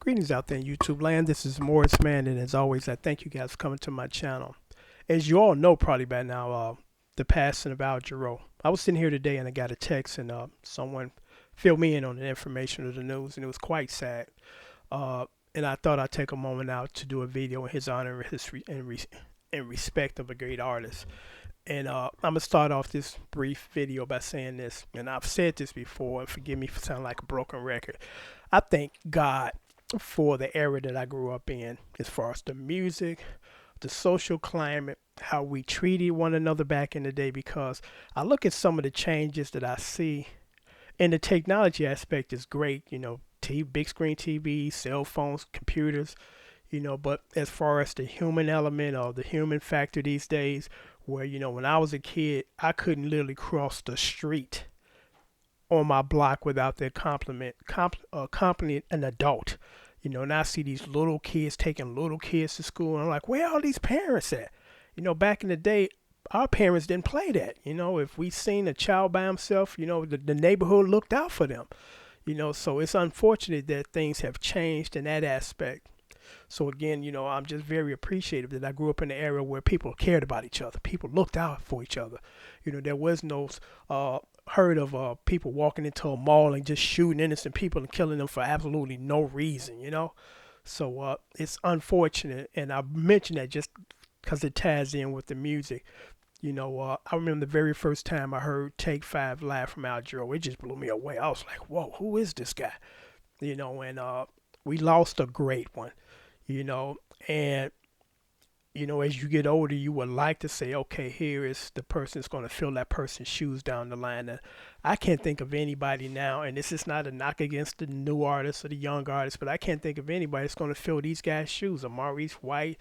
Greetings out there in YouTube land. This is Morris Man, and as always, I thank you guys for coming to my channel. As you all know, probably by now, the passing of Al Jarreau. I was sitting here today and I got a text, and someone filled me in on the information of the news, and it was quite sad. Uh, and I thought I'd take a moment out to do a video in his honor and in respect of a great artist. And I'm gonna start off this brief video by saying this, and I've said this before, and forgive me for sounding like a broken record. I thank God for the era that I grew up in, as far as the music, the social climate, how we treated one another back in the day. Because I look at some of the changes that I see, and the technology aspect is great. Big screen TV, cell phones, computers. But as far as the human element or the human factor these days, where when I was a kid, I couldn't literally cross the street on my block without the accompanying an adult. And I see these little kids taking little kids to school, and I'm like, where are all these parents at? Back in the day, our parents didn't play that. If we seen a child by himself, the neighborhood looked out for them. So it's unfortunate that things have changed in that aspect. So again, I'm just very appreciative that I grew up in an era where people cared about each other. People looked out for each other. There was no heard of people walking into a mall and just shooting innocent people and killing them for absolutely no reason. So it's unfortunate, and I mention that just because it ties in with the music. I remember the very first time I heard Take Five live from Al Jarreau, it just blew me away. I was like, whoa, who is this guy? And we lost a great one, you know, and as you get older, you would like to say, okay, here is the person that's going to fill that person's shoes down the line. And I can't think of anybody now, and this is not a knock against the new artists or the young artists, but I can't think of anybody that's going to fill these guys' shoes. A Maurice White,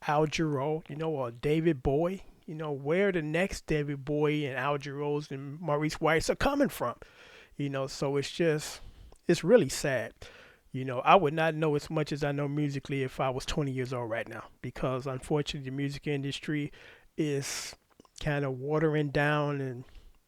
Al Jarreau, or David Bowie. Where the next David Bowie and Al Jarreau's and Maurice Whites are coming from. So it's really sad. I would not know as much as I know musically if I was 20 years old right now, because unfortunately the music industry is kind of watering down, and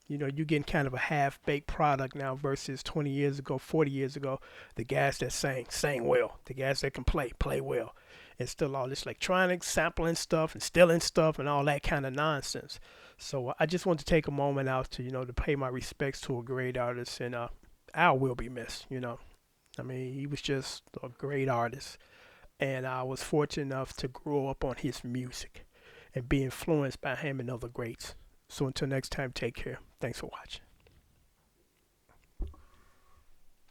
you're getting kind of a half-baked product now versus 20 years ago, 40 years ago. The guys that sang well. The guys that can play well. And still all this electronic sampling stuff and stealing stuff and all that kind of nonsense. So I just want to take a moment out to to pay my respects to a great artist, and Al will be missed. I mean, he was just a great artist, and I was fortunate enough to grow up on his music and be influenced by him and other greats. So until next time, take care. Thanks for watching.